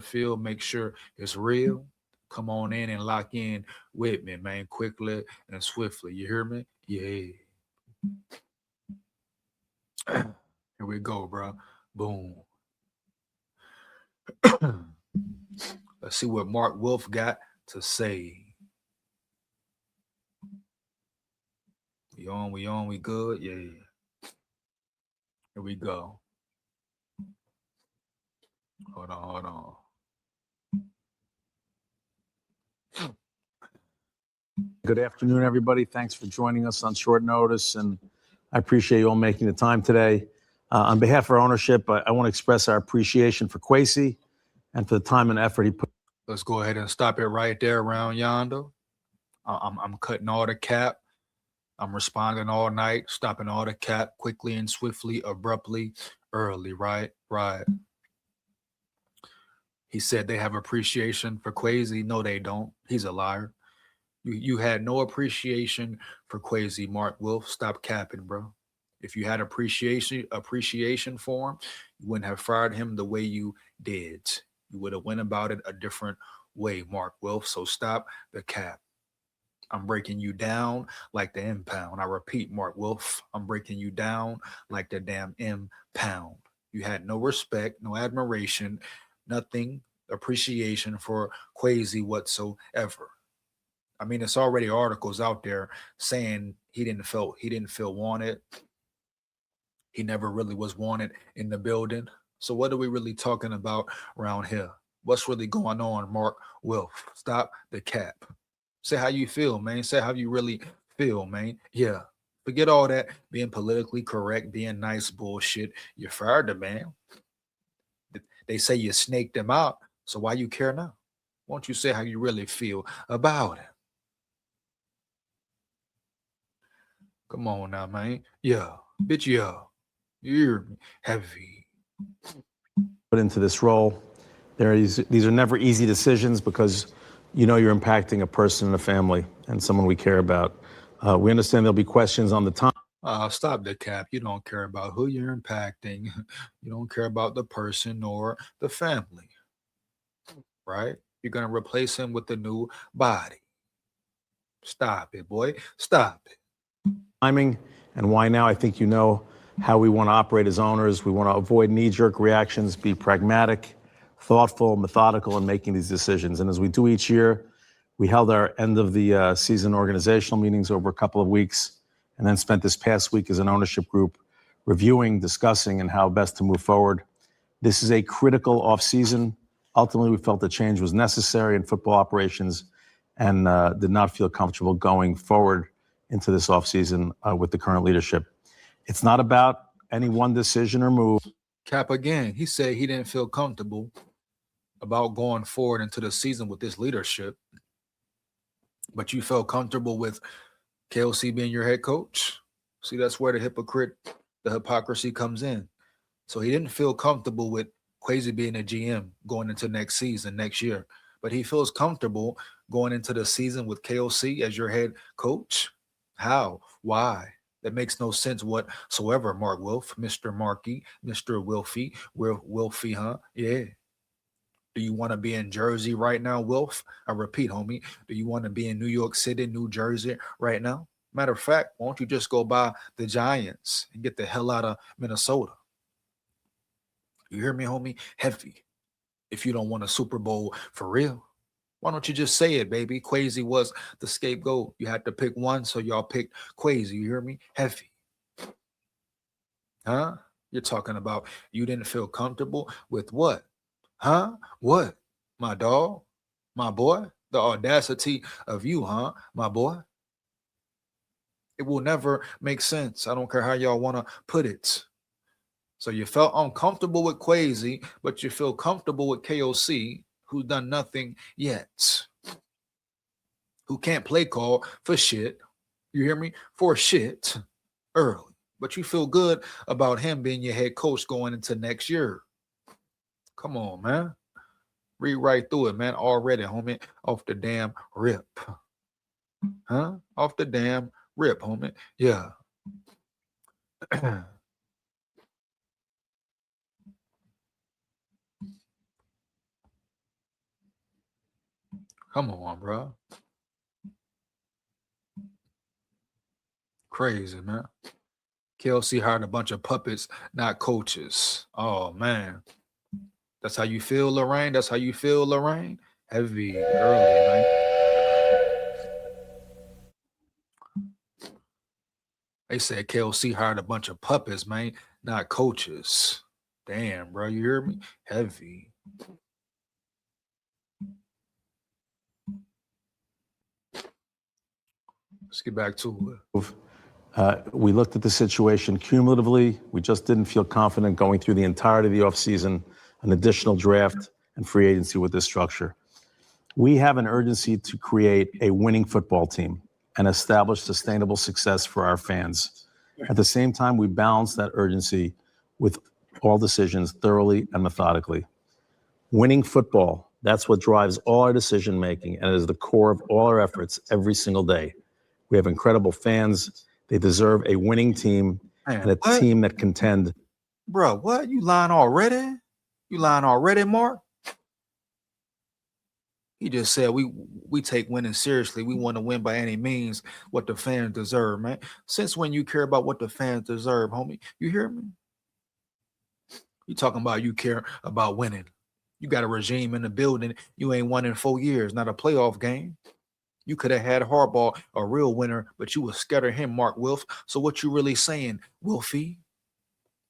feel, make sure it's real. Come on in and lock in with me, man, quickly and swiftly. You hear me? Yeah. Here we go, bro. Boom. Let's see what Mark Wolf got to say. We good? Yeah. Here we go. Hold on. Good afternoon, everybody. Thanks for joining us on short notice, and I appreciate you all making the time today. On behalf of our ownership, I want to express our appreciation for Kwesi and for the time and effort he put. Let's go ahead and stop it right there around yonder. I'm cutting all the cap. I'm responding all night, stopping all the cap quickly and swiftly, abruptly, early, right? Right. He said they have appreciation for Kwesi. No, they don't. He's a liar. You had no appreciation for Kwesi, Mark Wolf. Stop capping, bro. If you had appreciation for him, you wouldn't have fired him the way you did. You would have went about it a different way, Mark Wolf. So stop the cap. I'm breaking you down like the impound. I repeat, Mark Wolf, I'm breaking you down like the damn impound. You had no respect, no admiration, nothing, appreciation for Kwesi whatsoever. I mean, it's already articles out there saying he didn't feel wanted. He never really was wanted in the building. So what are we really talking about around here? What's really going on, Mark Wolf? Stop the cap. Say how you feel, man. Say how you really feel, man. Yeah. Forget all that being politically correct, being nice bullshit. You fired the man. They say you snaked him out. So why you care now? Won't you say how you really feel about it? Come on now, man. Yeah. Bitch, yeah. You're heavy. Put into this role. These are never easy decisions because you know you're impacting a person in a family and someone we care about. We understand there'll be questions on the time. Stop the cap. You don't care about who you're impacting. You don't care about the person or the family, right? You're going to replace him with a new body. Stop it, boy. Stop it. Timing and why now. I think you know how we want to operate as owners. We want to avoid knee-jerk reactions, be pragmatic, thoughtful, methodical in making these decisions. And as we do each year, we held our end of the season organizational meetings over a couple of weeks and then spent this past week as an ownership group reviewing, discussing, and how best to move forward. This is a critical offseason. Ultimately, we felt the change was necessary in football operations and did not feel comfortable going forward into this offseason with the current leadership. It's not about any one decision or move. Cap again. He said he didn't feel comfortable about going forward into the season with this leadership, but you felt comfortable with KLC being your head coach. See, that's where the hypocrisy comes in. So he didn't feel comfortable with Kwesi being a GM going into next season, next year, but he feels comfortable going into the season with KLC as your head coach. How? Why? That makes no sense whatsoever, Mark Wolf, Mr. Marky, Mr. Wilfie, huh? Yeah. Do you want to be in Jersey right now, Wilf? I repeat, homie, do you want to be in New York City, New Jersey right now? Matter of fact, why don't you just go by the Giants and get the hell out of Minnesota? You hear me, homie? Heavy. If you don't want a Super Bowl for real, why don't you just say it, baby? Kwesi was the scapegoat. You had to pick one, so y'all picked Kwesi. You hear me? Heavy. Huh? You're talking about you didn't feel comfortable with what? Huh? What? My dog? My boy? The audacity of you, huh? My boy? It will never make sense. I don't care how y'all want to put it. So you felt uncomfortable with Kwesi, but you feel comfortable with KOC, who's done nothing yet, who can't play call for shit. You hear me? For shit early. But you feel good about him being your head coach going into next year. Come on, man. Read right through it, man. Already, homie. Off the damn rip. Huh? Off the damn rip, homie. Yeah. Come on, bro. Crazy, man. KLC hired a bunch of puppets, not coaches. Oh, man. That's how you feel, Lorraine? That's how you feel, Lorraine? Heavy early, man. They said KLC hired a bunch of puppets, man, not coaches. Damn, bro. You hear me? Heavy. Let's get back to it. We looked at the situation cumulatively. We just didn't feel confident going through the entirety of the offseason, an additional draft, and free agency with this structure. We have an urgency to create a winning football team and establish sustainable success for our fans. At the same time, we balance that urgency with all decisions thoroughly and methodically. Winning football, that's what drives all our decision making and is the core of all our efforts every single day. We have incredible fans. They deserve a winning team and a team that contend. Bro, what? You lying already? You lying already, Mark? He just said we take winning seriously. We want to win by any means what the fans deserve, man. Since when you care about what the fans deserve, homie? You hear me? You talking about you care about winning. You got a regime in the building. You ain't won in 4 years, not a playoff game. You could have had Harbaugh, a real winner, but you was scared of him, Mark Wilf. So what you really saying, Wilfie?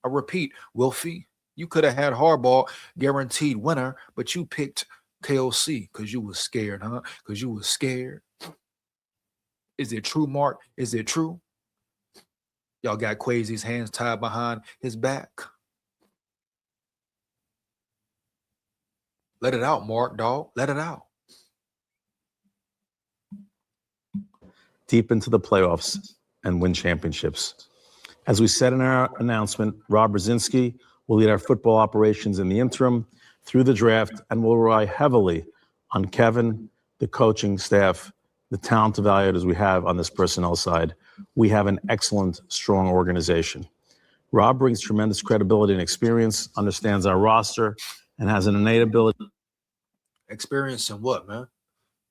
I repeat, Wilfie, you could have had Harbaugh, guaranteed winner, but you picked KLC because you was scared, huh? Because you was scared. Is it true, Mark? Is it true? Y'all got Kwesi's hands tied behind his back. Let it out, Mark, dog. Let it out. Deep into the playoffs and win championships. As we said in our announcement, Rob Brzezinski will lead our football operations in the interim through the draft and will rely heavily on Kevin, the coaching staff, the talent evaluators we have on this personnel side. We have an excellent, strong organization. Rob brings tremendous credibility and experience, understands our roster, and has an innate ability. Experience in what, man?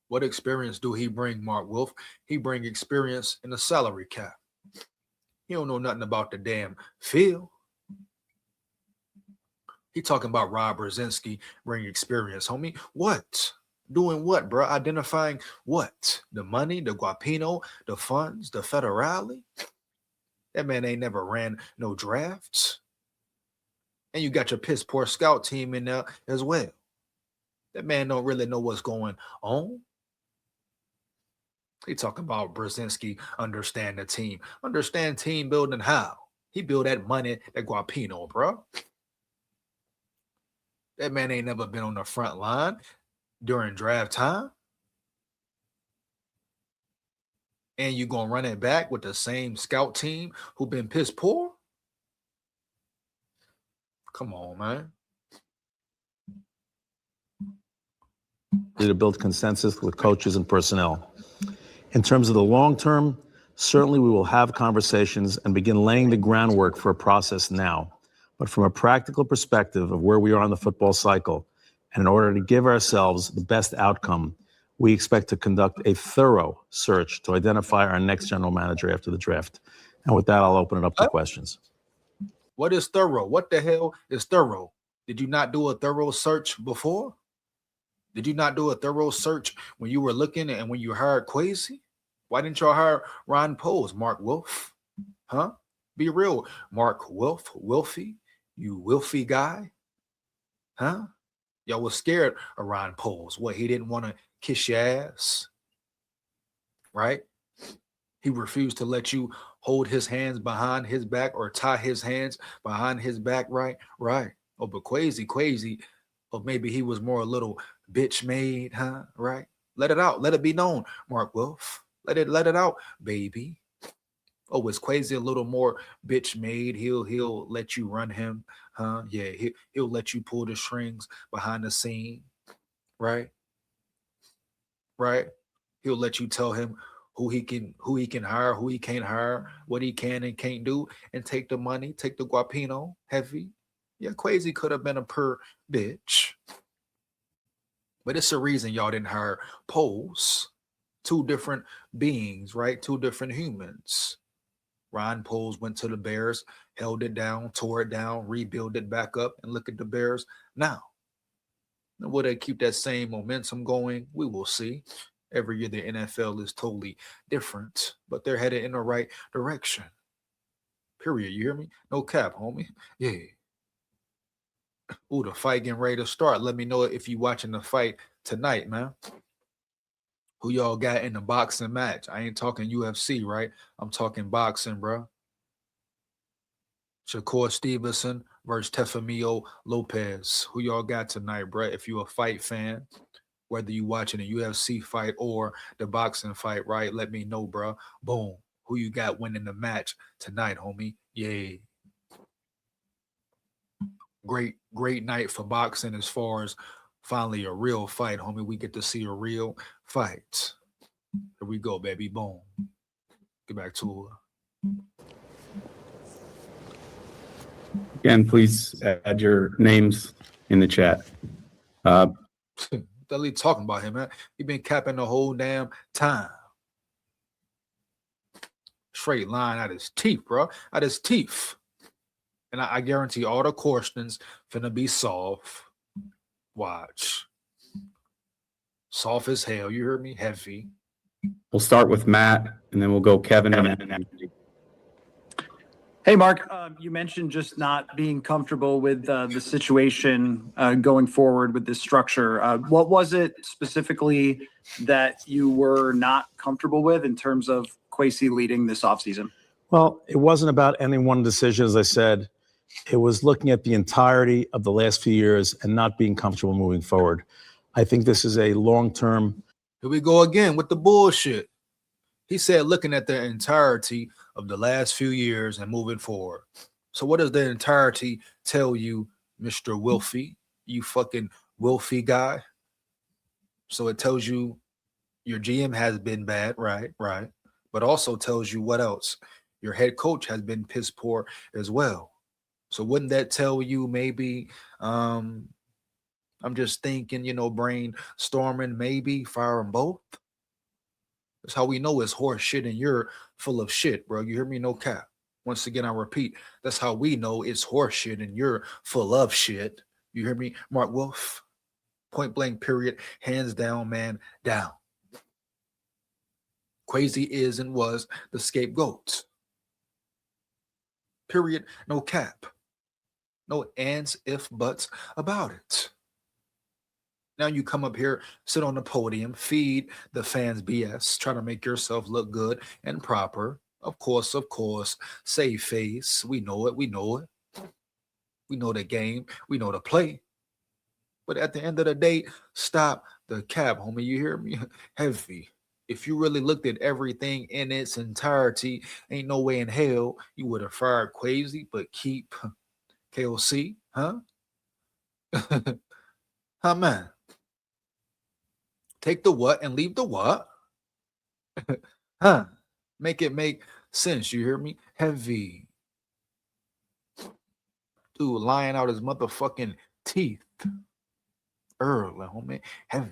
What experience do he bring, Mark Wolf? He bring experience in the salary cap. He don't know nothing about the damn field. He talking about Rob Brzezinski bring experience, homie. What? Doing what, bro? Identifying what? The money, the guapino, the funds, the federale? That man ain't never ran no drafts. And you got your piss poor scout team in there as well. That man don't really know what's going on. He talking about Brzezinski understand the team. Understand team building how? He build that money, that guapino, bro. That man ain't never been on the front line during draft time. And you gonna run it back with the same scout team who been piss poor? Come on, man. To build consensus with coaches and personnel. In terms of the long term, certainly we will have conversations and begin laying the groundwork for a process now. But from a practical perspective of where we are on the football cycle, and in order to give ourselves the best outcome, we expect to conduct a thorough search to identify our next general manager after the draft. And with that, I'll open it up to questions. What is thorough? What the hell is thorough? Did you not do a thorough search before? Did you not do a thorough search when you were looking and when you hired Kwesi? Why didn't y'all hire Ron Poles, Mark Wolf? Huh? Be real, Mark Wolf, Wilfie, you Wilfie guy? Huh? Y'all was scared of Ron Poles. What, he didn't want to kiss your ass? Right? He refused to let you hold his hands behind his back or tie his hands behind his back, right? Right. Oh, but Kwesi, or maybe he was more a little bitch made, huh? Right? Let it out. Let it be known, Mark Wolf. Let it out, baby. Oh, is Kwesi a little more bitch made? He'll let you run him, huh? Yeah, he'll let you pull the strings behind the scene, right? Right? He'll let you tell him who he can hire, who he can't hire, what he can and can't do, and take the money, take the guapino, heavy. Yeah, Kwesi could have been a purr bitch. But it's a reason y'all didn't hire Poles. Two different beings, right? Two different humans. Ron Poles went to the Bears, held it down, tore it down, rebuilt it back up, and look at the Bears now. And will they keep that same momentum going? We will see. Every year the NFL is totally different, but they're headed in the right direction. Period. You hear me? No cap, homie. Yeah. Ooh, the fight getting ready to start. Let me know if you watching the fight tonight, man. Who y'all got in the boxing match? I ain't talking UFC, right? I'm talking boxing, bro. Shakur Stevenson versus Tefemio Lopez. Who y'all got tonight, bro? If you a fight fan, whether you watching a UFC fight or the boxing fight, right? Let me know, bro. Boom. Who you got winning the match tonight, homie? Yeah. Great night for boxing as far as finally a real fight, homie. We get to see a real fight. Here we go, baby. Boom. Get back to her. Again, please add your names in the chat. What you talking about him, man? He been capping the whole damn time. Straight line out his teeth, bro. Out his teeth. And I guarantee all the questions finna be soft. Watch. Soft as hell. You heard me? Heavy. We'll start with Matt, and then we'll go Kevin and Andy. Hey, Mark, you mentioned just not being comfortable with the situation going forward with this structure. What was it specifically that you were not comfortable with in terms of Kwesi leading this offseason? Well, it wasn't about any one decision, as I said. It was looking at the entirety of the last few years and not being comfortable moving forward. I think this is a long-term. Here we go again with the bullshit. He said looking at the entirety of the last few years and moving forward. So what does the entirety tell you, Mr. Wilfie? You fucking Wilfie guy? So it tells you your GM has been bad, right? But also tells you what else? Your head coach has been piss poor as well. So wouldn't that tell you maybe, I'm just thinking, brainstorming, maybe fire them both? That's how we know it's horse shit and you're full of shit, bro. You hear me? No cap. Once again, I repeat, that's how we know it's horse shit and you're full of shit. You hear me? Mark Wolf, point blank, period, hands down, man, down. Kwesi is and was the scapegoat. Period, no cap. No ands, if, buts about it. Now you come up here, sit on the podium, feed the fans BS, try to make yourself look good and proper. Of course, save face. We know it. We know the game. We know the play. But at the end of the day, stop the cap, homie. You hear me? Heavy. If you really looked at everything in its entirety, ain't no way in hell you would have fired Kwesi, but keep KOC, huh? Huh, man? Take the what and leave the what? Huh? Make it make sense. You hear me? Heavy. Dude, lying out his motherfucking teeth. Early, homie. Heavy.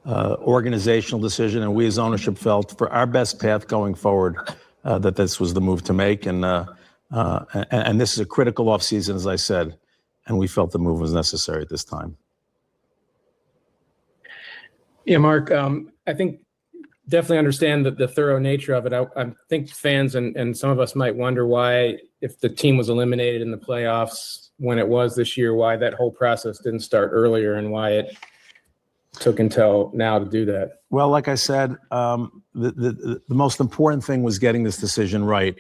Organizational decision, and we as ownership felt for our best path going forward that this was the move to make, and this is a critical offseason, as I said, and we felt the move was necessary at this time. Yeah, Mark, I think definitely understand the thorough nature of it. I think fans and some of us might wonder why, if the team was eliminated in the playoffs when it was this year, why that whole process didn't start earlier and why it took until now to do that. Well, like I said, the most important thing was getting this decision right.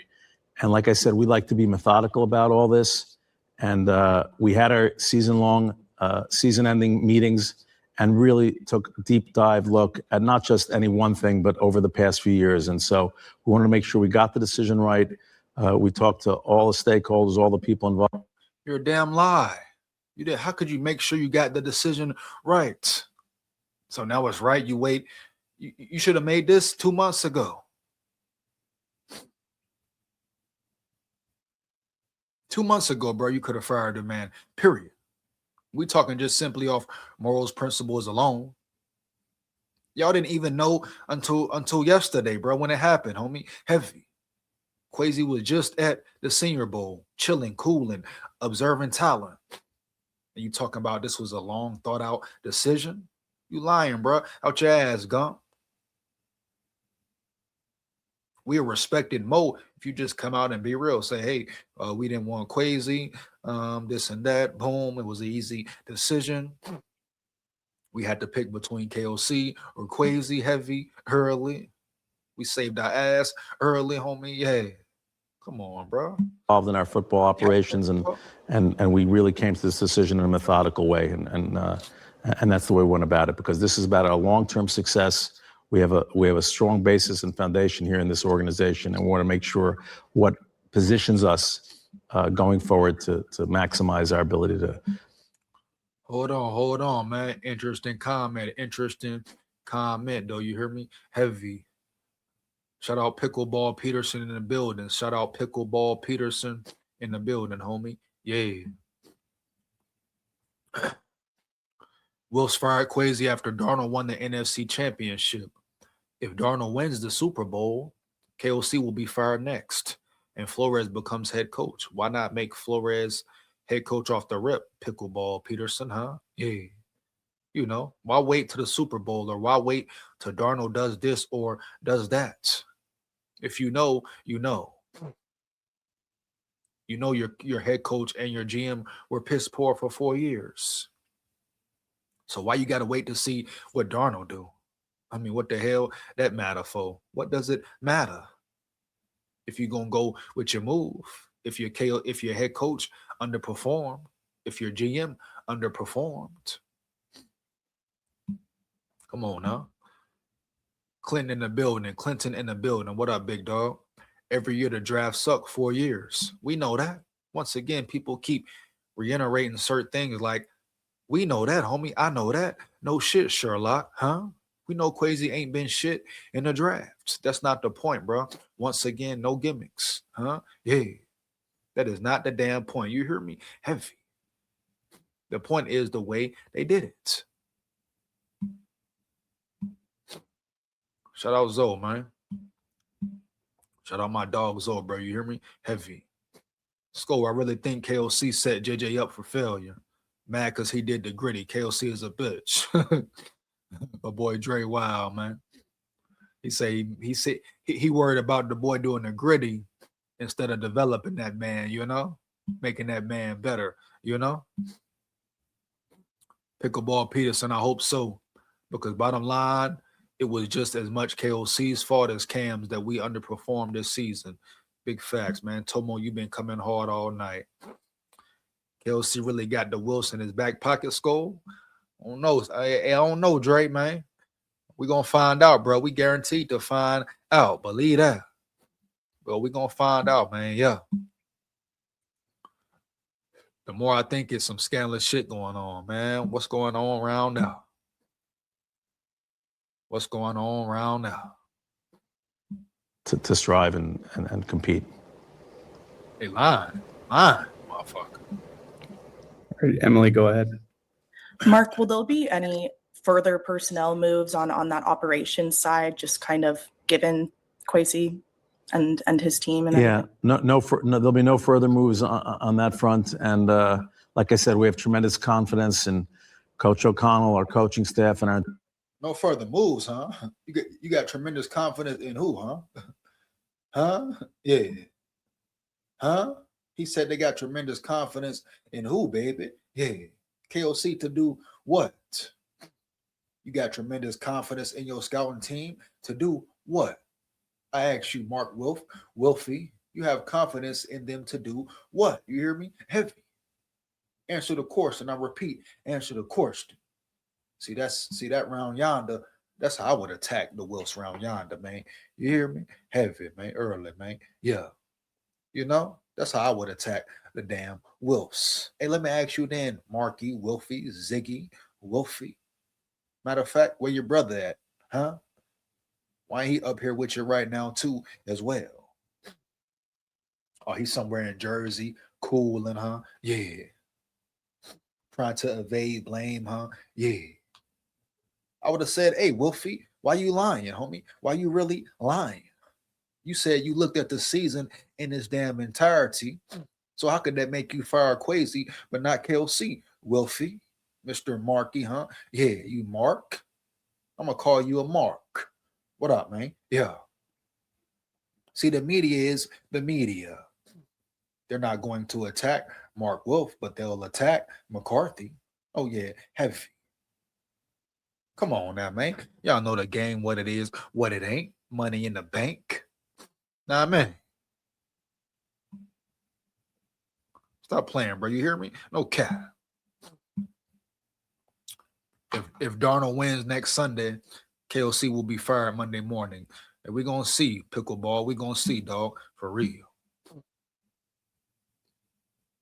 And like I said, we like to be methodical about all this. And we had our season-long, season-ending meetings and really took a deep dive look at not just any one thing, but over the past few years. And so we wanted to make sure we got the decision right. We talked to all the stakeholders, all the people involved. You're a damn lie. You did. How could you make sure you got the decision right? So now it's right. You wait. You should have made this 2 months ago. 2 months ago, bro, you could have fired the man, period. We talking just simply off morals, principles alone. Y'all didn't even know until yesterday, bro, when it happened, homie. Heavy. Kwesi was just at the Senior Bowl, chilling, cooling, observing talent. And you talking about this was a long thought out decision? You lying, bro. Out your ass, Gump. We are respected more if you just come out and be real. Say, hey, we didn't want Kwesi, this and that. Boom. It was an easy decision. We had to pick between KOC or Kwesi heavy early. We saved our ass early, homie. Yeah. Come on, bro. Involved in our football operations, and we really came to this decision in a methodical way, and that's the way we went about it, because this is about our long-term success. We have a strong basis and foundation here in this organization, and we want to make sure what positions us going forward to maximize our ability to. Hold on, man. Interesting comment, though. You hear me? Heavy. Shout out Pickleball Peterson in the building. Shout out Pickleball Peterson in the building, homie. Yeah. WILFS fired Kwesi after Darnold won the NFC Championship. If Darnold wins the Super Bowl, KOC will be fired next, and Flores becomes head coach. Why not make Flores head coach off the rip, Pickleball Peterson, huh? Yeah. You know, why wait to the Super Bowl, or why wait till Darnold does this or does that? If you know, you know. You know your head coach and your GM were piss poor for 4 years. So why you got to wait to see what Darnold do? I mean, what the hell that matter for? What does it matter? If you're going to go with your move, if your head coach underperformed, if your GM underperformed. Come on now. Clinton in the building. What up, big dog? Every year the draft sucked 4 years. We know that. Once again, people keep reiterating certain things like, we know that, homie. I know that. No shit, Sherlock, huh? We know Kwesi ain't been shit in the drafts. That's not the point, bro. Once again, no gimmicks, huh? Yeah. That is not the damn point. You hear me? Heavy. The point is the way they did it. Shout out Zoe, man. Shout out my dog Zoe, bro. You hear me? Heavy. SKOL, I really think KOC set JJ up for failure. Mad because he did the gritty. KOC is a bitch. My boy Dre Wild, man. He said he worried about the boy doing the gritty instead of developing that man, you know? Making that man better, you know? Pickleball Peterson, I hope so. Because bottom line, it was just as much KOC's fault as Cam's that we underperformed this season. Big facts, man. Tomo, you've been coming hard all night. KOC really got the WILFS in his back pocket, SKOL. I don't know. I don't know, Dre, man. We're going to find out, bro. We guaranteed to find out. Believe that. But we're going to find out, man. Yeah. The more I think it's some scandalous shit going on, man. What's going on around now? What's going on around now? To strive and compete. They lying, motherfucker. All right, Emily, go ahead. Mark, will there be any further personnel moves on that operations side, just kind of given Kwesi and his team? And yeah, no, there'll be no further moves on that front. And like I said, we have tremendous confidence in Coach O'Connell, our coaching staff, and our. No further moves, huh? You got tremendous confidence in who, huh? Huh? Yeah. Huh? He said they got tremendous confidence in who, baby? Yeah. KOC to do what? You got tremendous confidence in your scouting team to do what? I asked you, Mark Wilfie, you have confidence in them to do what? You hear me? Heavy. Answer the question. I repeat, answer the question. See that round yonder. That's how I would attack the WILFS round yonder, man. You hear me? Heavy, man. Early, man. Yeah. You know, that's how I would attack the damn WILFS. Hey, let me ask you then, Marky, Wilfie, Ziggy, Wilfie. Matter of fact, where your brother at? Huh? Why ain't he up here with you right now, too, as well? Oh, he's somewhere in Jersey, cooling, huh? Yeah. trying to evade blame, huh? Yeah. I would have said, hey, Wolfie, why you lying, homie? Why you really lying? You said you looked at the season in its damn entirety. So how could that make you fire Kwesi but not KLC? Wolfie, Mr. Marky, huh? Yeah, you Mark. I'm going to call you a Mark. What up, man? Yeah. See, the media is the media. They're not going to attack Mark Wolf, but they'll attack McCarthy. Oh, yeah, heavy. Come on now, man. Y'all know the game, what it is, what it ain't. Money in the bank. Nah, man. Stop playing, bro. You hear me? No cap. If Darnold wins next Sunday, KLC will be fired Monday morning. And we're going to see pickleball. We're going to see, dog, for real.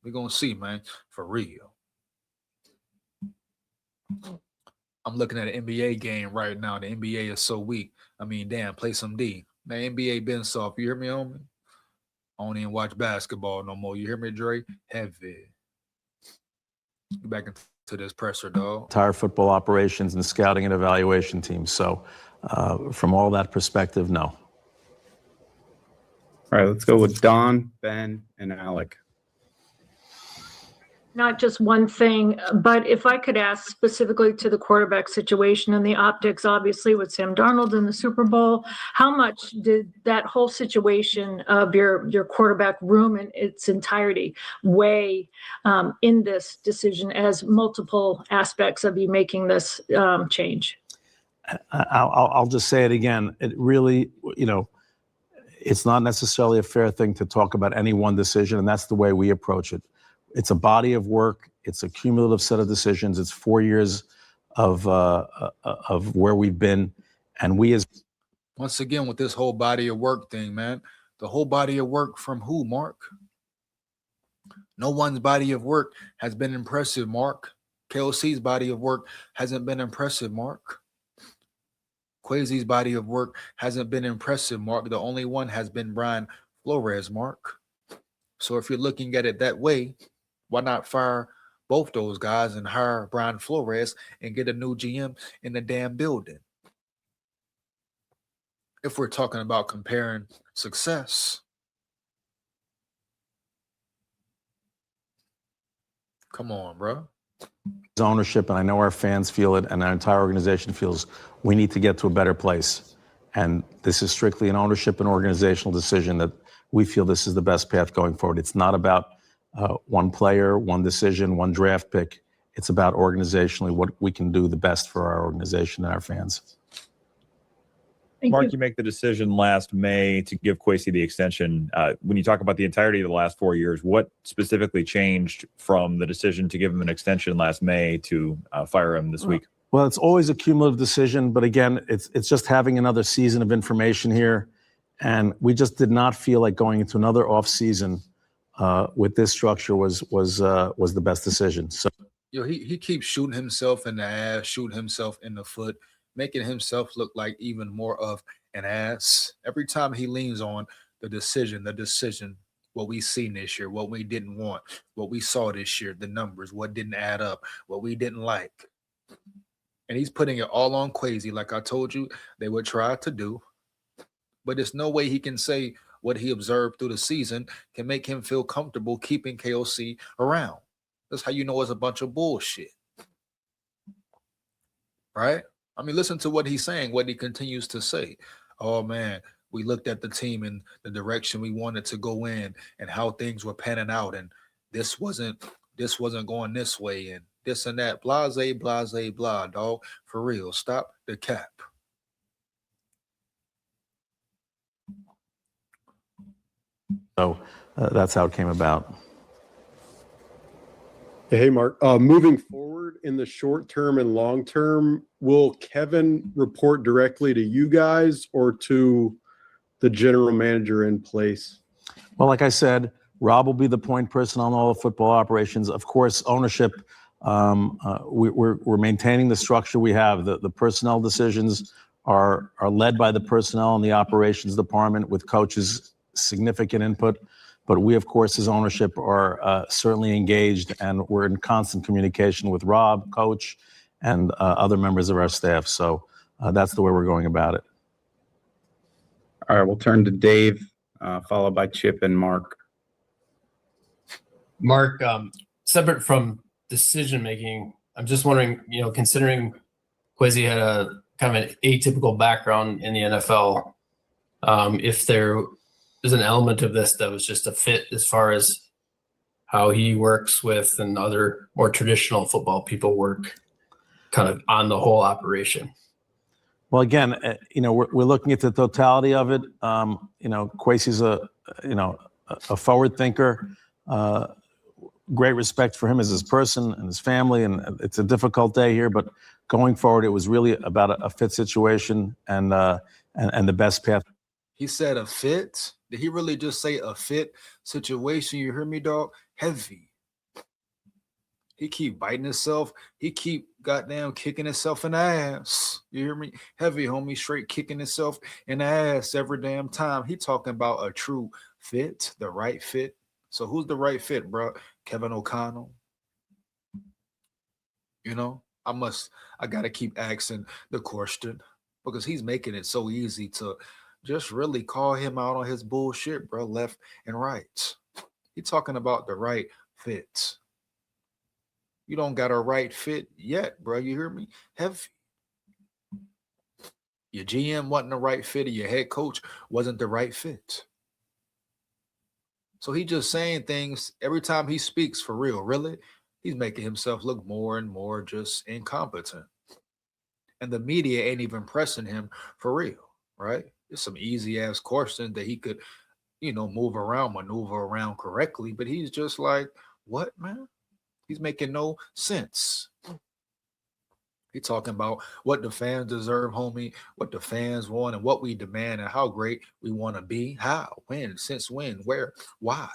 We're going to see, man, for real. I'm looking at an NBA game right now. The NBA is so weak. I mean, damn, play some D. Man, NBA been soft. You hear me, homie? I don't even watch basketball no more. You hear me, Dre? Heavy. Get back into this presser, dog. Entire football operations and scouting and evaluation teams. So from all that perspective, no. All right, let's go with Don, Ben, and Alec. Not just one thing, but if I could ask specifically to the quarterback situation and the optics, obviously with Sam Darnold in the Super Bowl, how much did that whole situation of your quarterback room in its entirety weigh in this decision as multiple aspects of you making this change? I'll just say it again. It really, it's not necessarily a fair thing to talk about any one decision, and that's the way we approach it. It's a body of work. It's a cumulative set of decisions. It's 4 years of where we've been, and we as once again with this whole body of work thing, man. The whole body of work from who, Mark? No one's body of work has been impressive, Mark. KLC's body of work hasn't been impressive, Mark. Kwesi's body of work hasn't been impressive, Mark. The only one has been Brian Flores, Mark. So if you're looking at it that way, why not fire both those guys and hire Brian Flores and get a new GM in the damn building? If we're talking about comparing success. Come on, bro. ownership, and I know our fans feel it, and our entire organization feels we need to get to a better place. And this is strictly an ownership and organizational decision that we feel this is the best path going forward. It's not about one player, one decision, one draft pick. It's about organizationally what we can do the best for our organization and our fans. Thank Mark, you. you make the decision last May to give Kwesi the extension. When you talk about the entirety of the last 4 years, what specifically changed from the decision to give him an extension last May to fire him this week? Well, it's always a cumulative decision, but again, it's just having another season of information here, and we just did not feel like going into another off season with this structure was the best decision. So, he keeps shooting himself in the ass, shooting himself in the foot, making himself look like even more of an ass. Every time he leans on the decision, what we seen this year, what we didn't want, what we saw this year, the numbers, what didn't add up, what we didn't like. And he's putting it all on Kwesi, like I told you they would try to do. But there's no way he can say what he observed through the season can make him feel comfortable keeping KOC around. That's how you know it's a bunch of bullshit. Right? I mean, listen to what he's saying, what he continues to say. Oh, man, we looked at the team and the direction we wanted to go in and how things were panning out. And this wasn't going this way and this and that. Blase, blase, blah, dog. For real, stop the cap. so that's how it came about. Hey, Mark, moving forward in the short term and long term, will Kevin report directly to you guys or to the general manager in place? Well, like I said, Rob will be the point person on all the football operations. Of course, ownership, we're maintaining the structure we have. The personnel decisions are led by the personnel and the operations department with coaches' significant input. But we, of course, as ownership, are certainly engaged, and we're in constant communication with Rob, Coach, and other members of our staff. So that's the way we're going about it. All right, we'll turn to Dave, followed by Chip and Mark. Mark, separate from decision making, I'm just wondering, considering Kwesi had a kind of an atypical background in the NFL, if there is an element of this that was just a fit as far as how he works with and other more traditional football people work kind of on the whole operation. Well, again, we're looking at the totality of it. Kwesi's a forward thinker. Great respect for him as his person and his family, and it's a difficult day here, but going forward, it was really about a fit situation and the best path. He said a fit. Did he really just say a fit situation? You hear me, dog? Heavy. He keep biting himself. He keep goddamn kicking himself in the ass. You hear me? Heavy, homie, straight kicking himself in the ass every damn time. He talking about a true fit, the right fit. So who's the right fit, bro? Kevin O'Connell? I gotta keep asking the question because he's making it so easy to just really call him out on his bullshit, bro, left and right. He talking about the right fit. You don't got a right fit yet, bro. You hear me? Heavy. Your GM wasn't the right fit, or your head coach wasn't the right fit. So he just saying things every time he speaks for real, really. He's making himself look more and more just incompetent. And the media ain't even pressing him for real, right? It's some easy ass questions that he could, maneuver around correctly. But he's just like, what, man? He's making no sense. He talking about what the fans deserve, homie, what the fans want, and what we demand, and how great we want to be. How, when, since when, where, why?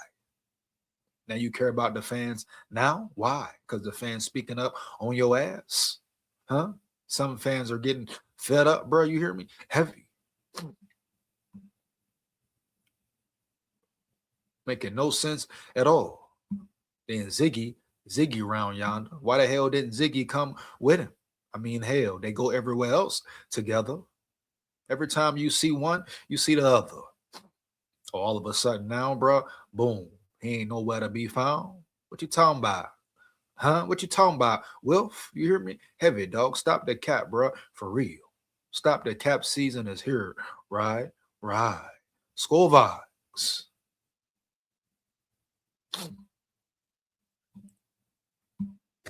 Now you care about the fans now? Why? Because the fans speaking up on your ass? Huh? Some fans are getting fed up, bro. You hear me? Heavy. Making no sense at all. Then Ziggy around yonder. Why the hell didn't Ziggy come with him? I mean, hell, they go everywhere else together. Every time you see one, you see the other. All of a sudden now, bro, boom, he ain't nowhere to be found. What you talking about? Huh? What you talking about? Wilf, you hear me? Heavy, dog. Stop the cap, bro. For real. Stop the cap season is here. Right. SKOL VIKES.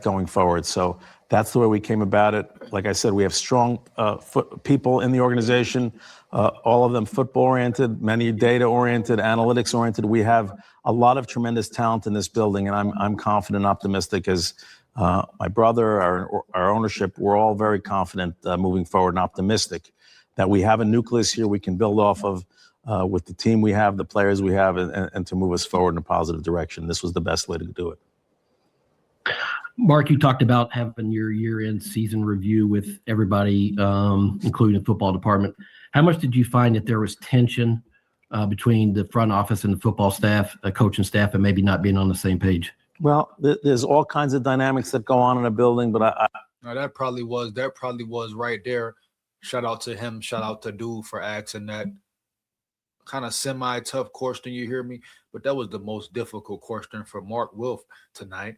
Going forward. So that's the way we came about it. Like I said, we have strong people in the organization, all of them football-oriented, many data-oriented, analytics-oriented. We have a lot of tremendous talent in this building, and I'm confident and optimistic as my brother, our ownership, we're all very confident moving forward and optimistic that we have a nucleus here we can build off of with the team we have, the players we have, and to move us forward in a positive direction. This was the best way to do it. Mark, you talked about having your year-end season review with everybody, including the football department. How much did you find that there was tension between the front office and the football staff, coaching staff, and maybe not being on the same page? Well, there's all kinds of dynamics that go on in a building, but No, that probably was right there. Shout out to him. Shout out to Dude for asking that kind of semi-tough question, you hear me? But that was the most difficult question for Mark Wilf tonight.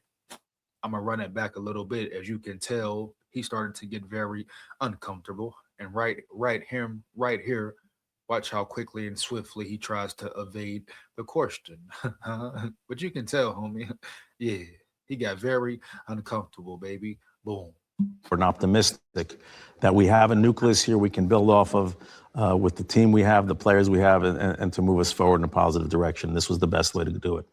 I'm going to run it back a little bit. As you can tell, he started to get very uncomfortable. And right here, watch how quickly and swiftly he tries to evade the question. But you can tell, homie, yeah, he got very uncomfortable, baby. Boom. we're optimistic that we have a nucleus here we can build off of with the team we have, the players we have, and to move us forward in a positive direction. This was the best way to do it.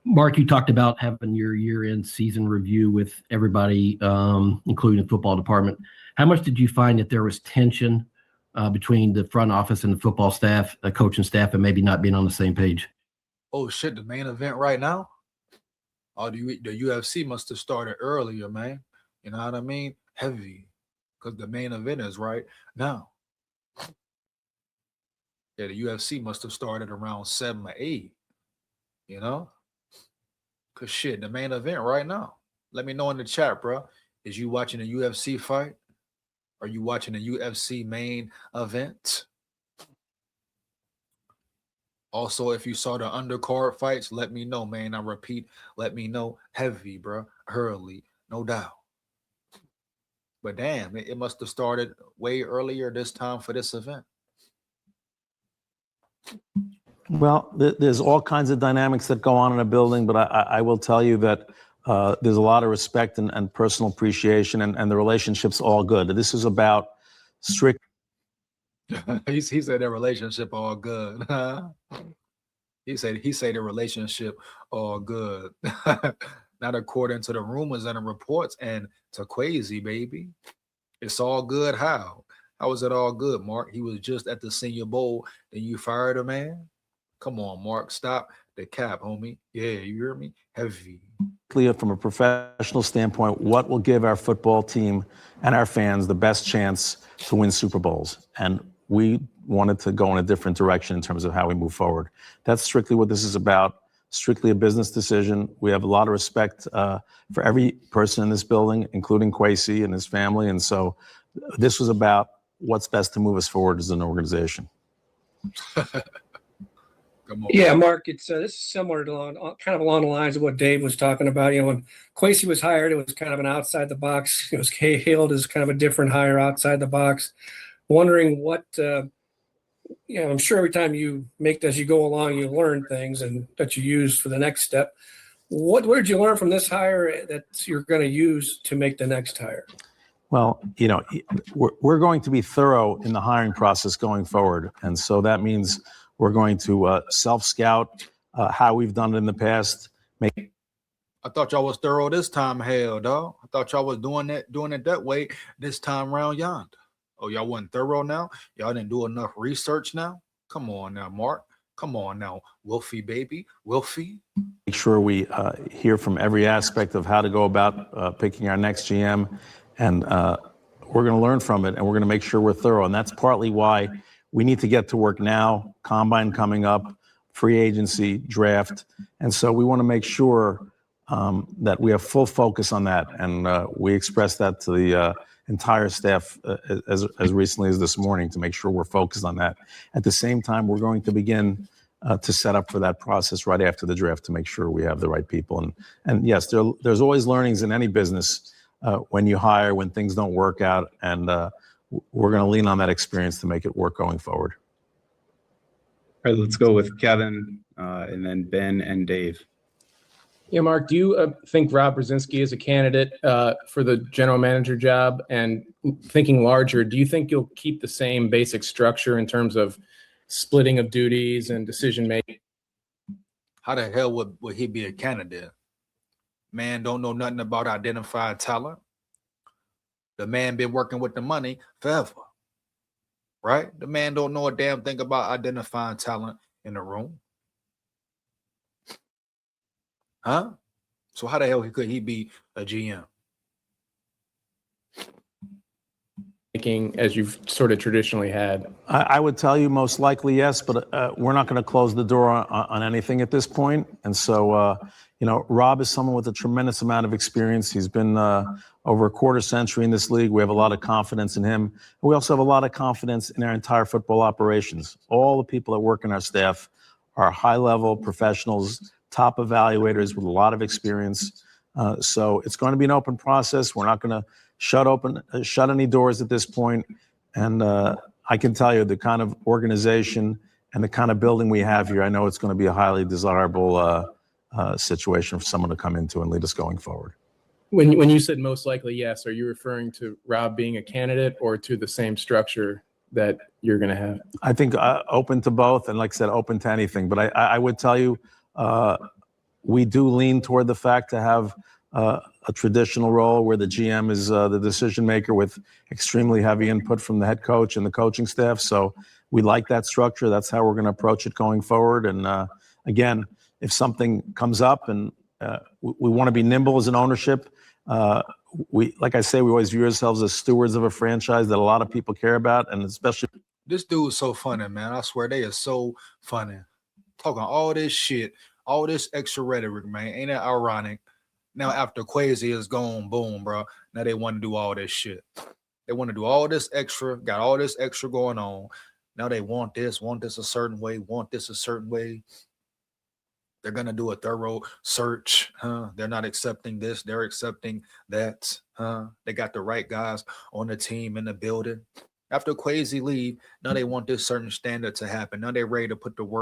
Mark, you talked about having your year-end season review with everybody, including the football department. How much did you find that there was tension between the front office and the football staff, coaching staff, and maybe not being on the same page? Oh shit, the main event right now? Oh, the UFC must have started earlier, man. You know what I mean? Heavy. Because the main event is right now. Yeah, the UFC must have started around 7 or 8, you know? Cause shit, the main event right now. Let me know in the chat, bro. Is you watching a UFC fight? Are you watching a UFC main event? Also, if you saw the undercard fights, let me know, man. I repeat, let me know. Heavy, bro. Early, no doubt. But damn, it must have started way earlier this time for this event. Well, there's all kinds of dynamics that go on in a building, but I will tell you that there's a lot of respect and personal appreciation, and the relationship's all good. This is about strict. he said their relationship all good. he said the relationship all good. Not according to the rumors and the reports and to Kwesi, baby. It's all good. How is it all good, Mark? He was just at the Senior Bowl, then you fired a man. Come on, Mark. Stop the cap, homie. Yeah, you hear me? Heavy. Clear from a professional standpoint, what will give our football team and our fans the best chance to win Super Bowls. And we wanted to go in a different direction in terms of how we move forward. That's strictly what this is about, strictly a business decision. We have a lot of respect for every person in this building, including Kwesi and his family. And so this was about what's best to move us forward as an organization. Yeah, Mark, it's this is similar to kind of along the lines of what Dave was talking about. You know, when Kwesi was hired, it was kind of an outside the box. It was hailed as kind of a different hire outside the box. Wondering what, you know, I'm sure every time you make as you go along, you learn things and that you use for the next step. What did you learn from this hire that you're going to use to make the next hire? Well, you know, we're going to be thorough in the hiring process going forward, and so that means we're going to self-scout how we've done it in the past. I thought y'all was thorough this time, hell, dog. I thought y'all was doing it that way this time around yonder. Oh, y'all wasn't thorough now? Y'all didn't do enough research now? Come on now, Mark. Come on now, Wilfie, baby. Wilfie. Make sure we hear from every aspect of how to go about picking our next GM, and we're going to learn from it, and we're going to make sure we're thorough. And that's partly why we need to get to work now, combine coming up, free agency, draft. And so we want to make sure that we have full focus on that. And we expressed that to the entire staff as recently as this morning to make sure we're focused on that. At the same time, we're going to begin to set up for that process right after the draft to make sure we have the right people. And yes, there's always learnings in any business when you hire, when things don't work out. And we're going to lean on that experience to make it work going forward. All right, let's go with Kevin and then Ben and Dave. Yeah, Mark, do you think Rob Brzezinski is a candidate for the general manager job? And thinking larger, do you think you'll keep the same basic structure in terms of splitting of duties and decision making? How the hell would he be a candidate? Man don't know nothing about identified talent. The man been working with the money forever, right? The man don't know a damn thing about identifying talent in the room. Huh? So how the hell could he be a GM? As you've sort of traditionally had? I would tell you most likely yes, but we're not going to close the door on anything at this point. And so, you know, Rob is someone with a tremendous amount of experience. He's been over a quarter century in this league. We have a lot of confidence in him. We also have a lot of confidence in our entire football operations. All the people that work in our staff are high-level professionals, top evaluators with a lot of experience. So it's going to be an open process. We're not going to shut any doors at this point. And I can tell you the kind of organization and the kind of building we have here, I know it's going to be a highly desirable situation for someone to come into and lead us going forward. When you said most likely yes, are you referring to Rob being a candidate or to the same structure that you're going to have? I think open to both, and like I said, open to anything. But I would tell you, we do lean toward the fact to have a traditional role where the GM is the decision maker with extremely heavy input from the head coach and the coaching staff. So we like that structure. That's how we're going to approach it going forward. And again, if something comes up and we want to be nimble as an ownership, like I say, we always view ourselves as stewards of a franchise that a lot of people care about, and especially This dude's so funny, man. I swear they are so funny. Talking all this shit, all this extra rhetoric, man. Ain't that ironic? Now after Kwesi is gone, boom, bro. Now they want to do all this shit. They want to do all this extra, got all this extra going on. Now they want this a certain way, want this a certain way. They're going to do a thorough search. They're not accepting this. They're accepting that. They got the right guys on the team in the building. After Kwesi leave, now they want this certain standard to happen. Now they're ready to put the work.